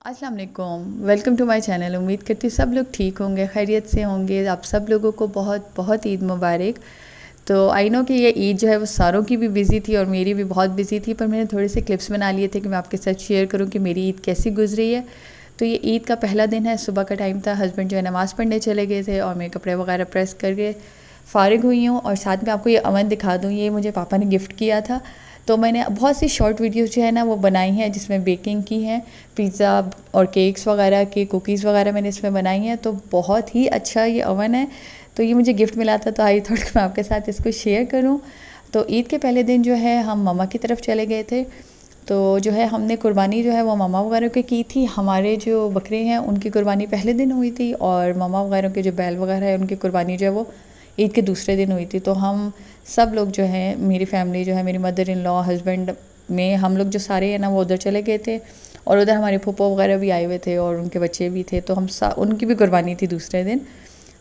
अस्सलाम वालेकुम, welcome to my channel. उम्मीद करती हूँ सब लोग ठीक होंगे, खैरियत से होंगे। आप सब लोगों को बहुत बहुत ईद मुबारक। तो आई नो कि ये ईद जो है वो सारों की भी बिज़ी थी और मेरी भी बहुत बिज़ी थी, पर मैंने थोड़े से क्लिप्स बना लिए थे कि मैं आपके साथ शेयर करूँ कि मेरी ईद कैसी गुजरी है। तो ये ईद का पहला दिन है, सुबह का टाइम था, हस्बैंड जो है नमाज़ पढ़ने चले गए थे और मैं कपड़े वगैरह प्रेस करके फ़ारिग हुई हूँ। और साथ में आपको ये अवन दिखा दूँ, ये मुझे पापा ने गिफ्ट किया था। तो मैंने बहुत सी शॉर्ट वीडियोस जो है ना वो बनाई हैं जिसमें बेकिंग की है, पिज़्ज़ा और केक्स वगैरह की, कुकीज़ वगैरह मैंने इसमें बनाई हैं। तो बहुत ही अच्छा ये अवन है। तो ये मुझे गिफ्ट मिला था, तो आई थोड़ा मैं आपके साथ इसको शेयर करूं। तो ईद के पहले दिन जो है हम ममा की तरफ चले गए थे। तो जो है हमने कुर्बानी जो है वो ममा वगैरह की थी। हमारे जो बकरे हैं उनकी कुर्बानी पहले दिन हुई थी और ममा वगैरह के जो बैल वगैरह है उनकी कुर्बानी जो है वो ईद के दूसरे दिन हुई थी। तो हम सब लोग जो हैं, मेरी फैमिली जो है, मेरी मदर इन लॉ, हस्बैंड में हम लोग जो सारे हैं ना वो उधर चले गए थे। और उधर हमारे फूफो वगैरह भी आए हुए थे और उनके बच्चे भी थे। तो हम उनकी भी कुर्बानी थी दूसरे दिन।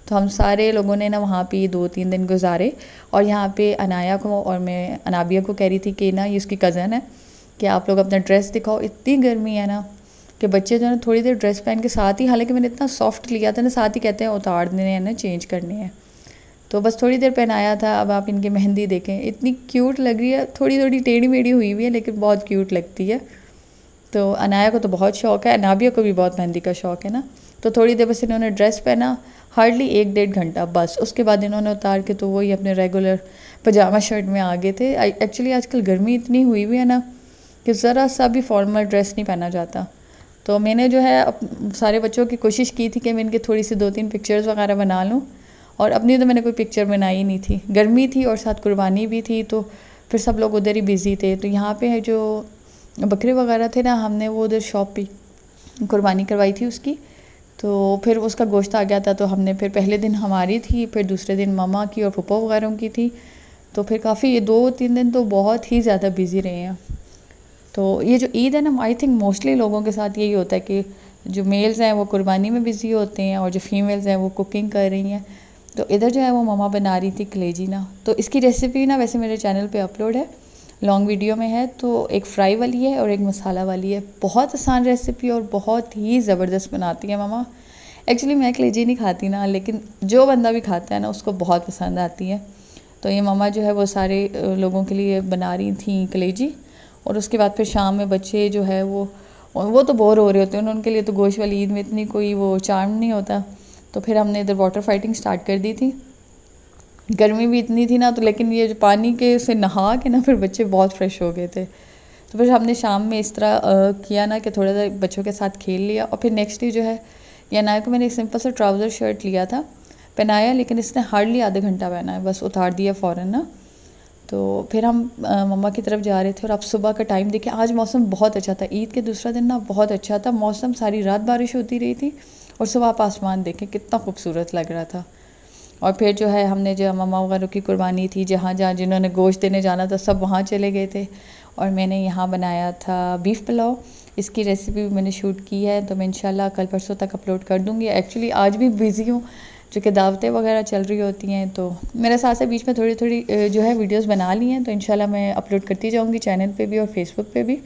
तो हम सारे लोगों ने ना वहाँ पे 2-3 दिन गुजारे। और यहाँ पे अनाया को और मैं अनाबिया को कह रही थी कि ना ये उसकी कज़न है कि आप लोग अपना ड्रेस दिखाओ, इतनी गर्मी है ना कि बच्चे जो है ना थोड़ी देर ड्रेस पहन के साथ ही, हालांकि मैंने इतना सॉफ्ट लिया था ना, साथ ही कहते हैं उतार देने हैं ना, चेंज करने हैं। तो बस थोड़ी देर पहनाया था। अब आप इनकी मेहंदी देखें, इतनी क्यूट लग रही है, थोड़ी थोड़ी टेढ़ी मेढ़ी हुई हुई है लेकिन बहुत क्यूट लगती है। तो अनाया को तो बहुत शौक़ है, अनाबिया को भी बहुत मेहंदी का शौक़ है ना। तो थोड़ी देर बस इन्होंने ड्रेस पहना, हार्डली 1-1.5 घंटा बस। उसके बाद इन्होंने उतार के तो वही अपने रेगुलर पजामा शर्ट में आ गए थे। एक्चुअली आजकल गर्मी इतनी हुई हुई है ना कि ज़रा सा भी फॉर्मल ड्रेस नहीं पहना जाता। तो मैंने जो है सारे बच्चों की कोशिश की थी कि मैं इनके थोड़ी सी 2-3 पिक्चर्स वगैरह बना लूँ। और अपनी तो मैंने कोई पिक्चर बनाई ही नहीं थी, गर्मी थी और साथ कुर्बानी भी थी। तो फिर सब लोग उधर ही बिज़ी थे। तो यहाँ पे है जो बकरे वगैरह थे ना, हमने वो उधर शॉप पे कुर्बानी करवाई थी उसकी। तो फिर उसका गोश्त आ गया था। तो हमने फिर पहले दिन हमारी थी, फिर दूसरे दिन ममा की और फूफा वगैरह की थी। तो फिर काफ़ी ये 2-3 दिन तो बहुत ही ज़्यादा बिज़ी रहे हैं। तो ये जो ईद है ना, आई थिंक मोस्टली लोगों के साथ यही होता है कि जो मेल्स हैं वो कुर्बानी में बिज़ी होते हैं और जो फीमेल्स हैं वो कुकिंग कर रही हैं। तो इधर जो है वो ममा बना रही थी कलेजी ना। तो इसकी रेसिपी ना वैसे मेरे चैनल पे अपलोड है, लॉन्ग वीडियो में है। तो एक फ्राई वाली है और एक मसाला वाली है। बहुत आसान रेसिपी और बहुत ही ज़बरदस्त बनाती है ममा। एक्चुअली मैं कलेजी नहीं खाती ना, लेकिन जो बंदा भी खाता है ना उसको बहुत पसंद आती है। तो ये ममा जो है वो सारे लोगों के लिए बना रही थी कलेजी। और उसके बाद फिर शाम में बच्चे जो है वो तो बोर हो रहे होते हैं, उनके लिए तो गोश्त वाली ईद में इतनी कोई वो चार्म नहीं होता। तो फिर हमने इधर वाटर फाइटिंग स्टार्ट कर दी थी। गर्मी भी इतनी थी ना, तो लेकिन ये जो पानी के से नहा के ना फिर बच्चे बहुत फ्रेश हो गए थे। तो फिर हमने शाम में इस तरह किया ना कि थोड़ा सा बच्चों के साथ खेल लिया। और फिर नेक्स्ट डे जो है या नाया को मैंने एक सिंपल सा ट्राउज़र शर्ट लिया था, पहनाया, लेकिन इसने हार्डली आधा घंटा पहना है, बस उतार दिया फ़ौरन ना। तो फिर हम मम्मा की तरफ जा रहे थे और अब सुबह का टाइम देखिए, आज मौसम बहुत अच्छा था। ईद के दूसरा दिन ना बहुत अच्छा था मौसम, सारी रात बारिश होती रही थी और सुबह आप आसमान देखें कितना खूबसूरत लग रहा था। और फिर जो है हमने जो मम्मा वगैरह की कुर्बानी थी, जहाँ जहाँ जिन्होंने गोश्त देने जाना था सब वहाँ चले गए थे। और मैंने यहाँ बनाया था बीफ़ पुलाव। इसकी रेसिपी भी मैंने शूट की है, तो मैं इंशाल्लाह कल परसों तक अपलोड कर दूँगी। एक्चुअली आज भी बिज़ी हूँ चूँकि दावतें वगैरह चल रही होती हैं, तो मेरे साथ से बीच में थोड़ी थोड़ी जो है वीडियोस बना ली हैं। तो इंशाल्लाह मैं अपलोड करती जाऊँगी चैनल पे भी और फेसबुक पे भी।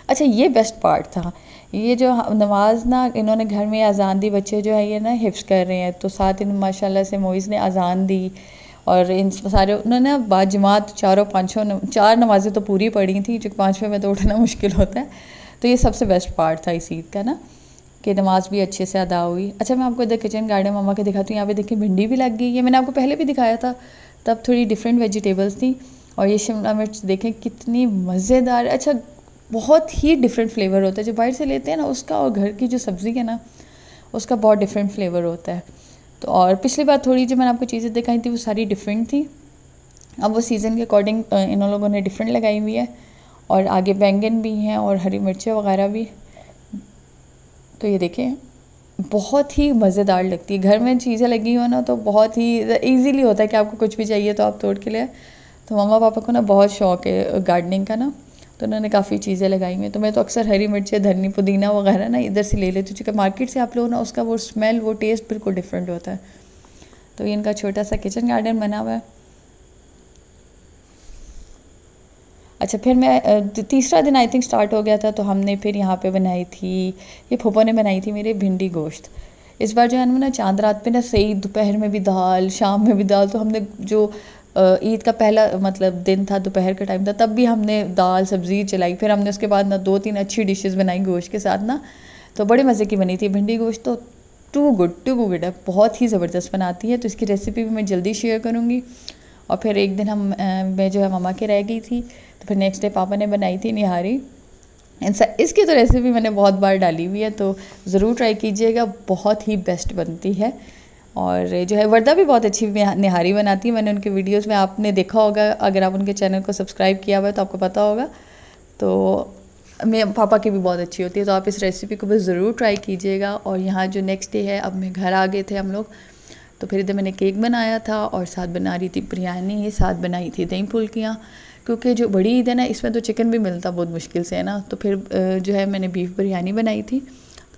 अच्छा, ये बेस्ट पार्ट था, ये जो नमाज ना इन्होंने घर में अजान दी, बच्चे जो है ये ना हिफ्स कर रहे हैं। तो साथ इन माशाल्लाह से मोइज़ ने अजान दी और इन सारे उन्होंने बाजमात चारों पाँचों 4 नमाज़ें तो पूरी पढ़ी थी, जो 5वें में तो उठना मुश्किल होता है। तो ये सबसे बेस्ट पार्ट था इस ईद का ना, कि नमाज़ भी अच्छे से अदा हुई। अच्छा, मैं आपको इधर किचन गार्डन मम्मा के दिखाती हूँ। यहाँ पे देखिए भिंडी भी लग गई है, मैंने आपको पहले भी दिखाया था, तब थोड़ी डिफरेंट वेजिटेबल्स थी। और ये शिमला मिर्च देखें कितनी मज़ेदार। अच्छा, बहुत ही डिफरेंट फ्लेवर होता है जो बाहर से लेते हैं ना उसका, और घर की जो सब्ज़ी है ना उसका बहुत डिफरेंट फ्लेवर होता है। तो और पिछली बार थोड़ी जो मैंने आपको चीज़ें दिखाई थी वो सारी डिफरेंट थी, अब वो सीज़न के अकॉर्डिंग इन लोगों ने डिफरेंट लगाई हुई है। और आगे बैंगन भी हैं और हरी मिर्चें वगैरह भी। तो ये देखें बहुत ही मज़ेदार लगती है, घर में चीज़ें लगी हो ना तो बहुत ही ईजीली होता है कि आपको कुछ भी चाहिए तो आप तोड़ के ले। तो मम्मा पापा को ना बहुत शौक़ है गार्डनिंग का ना, तो उन्होंने काफ़ी चीज़ें लगाई हुई हैं। तो मैं तो अक्सर हरी मिर्चें, धनी, पुदीना वगैरह ना इधर से ले लेती हूँ, क्योंकि मार्केट से आप लोग ना उसका वो स्मेल, वो टेस्ट बिल्कुल डिफरेंट होता है। तो ये इनका छोटा सा किचन गार्डन बना हुआ है। अच्छा, फिर मैं तीसरा दिन आई थिंक स्टार्ट हो गया था, तो हमने फिर यहाँ पे बनाई थी, ये फूफो ने बनाई थी मेरे भिंडी गोश्त। इस बार जो है ना चांद रात पे ना सही दोपहर में भी दाल, शाम में भी दाल, तो हमने जो ईद का पहला मतलब दिन था, दोपहर का टाइम था, तब भी हमने दाल सब्ज़ी चलाई। फिर हमने उसके बाद ना 2-3 अच्छी डिशेस बनाई गोश्त के साथ ना, तो बड़े मज़े की बनी थी भिंडी गोश्त। तो टू गुड है, बहुत ही ज़बरदस्त बनाती है। तो इसकी रेसिपी भी मैं जल्दी शेयर करूँगी। और फिर एक दिन मैं जो है ममा के रह गई थी, तो फिर नेक्स्ट डे पापा ने बनाई थी निहारी। इसकी तो रेसिपी मैंने बहुत बार डाली हुई है, तो ज़रूर ट्राई कीजिएगा, बहुत ही बेस्ट बनती है। और जो है वर्दा भी बहुत अच्छी निहारी बनाती है, मैंने उनके वीडियोस में आपने देखा होगा, अगर आप उनके चैनल को सब्सक्राइब किया हुआ है तो आपको पता होगा। तो मेरे पापा की भी बहुत अच्छी होती है, तो आप इस रेसिपी को भी ज़रूर ट्राई कीजिएगा। और यहाँ जो नेक्स्ट डे है, अब मैं घर आ गए थे हम लोग, तो फिर इधर मैंने केक बनाया था और साथ बना रही थी बिरयानी, साथ बनाई थी दही फुल्कियाँ। क्योंकि जो बड़ी ईद है ना, इसमें तो चिकन भी मिलता बहुत मुश्किल से है ना, तो फिर जो है मैंने बीफ बिरयानी बनाई थी,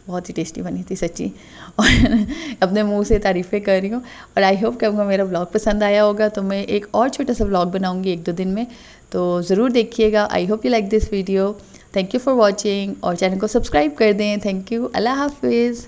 बहुत ही टेस्टी बनी थी सच्ची। और अपने मुंह से तारीफ़ें कर रही हूँ। और आई होप कि आपको मेरा व्लॉग पसंद आया होगा, तो मैं एक और छोटा सा व्लॉग बनाऊँगी 1-2 दिन में, तो ज़रूर देखिएगा। I hope you like this video. Thank you for watching, और चैनल को सब्सक्राइब कर दें। थैंक यू, अल्लाह हाफिज़।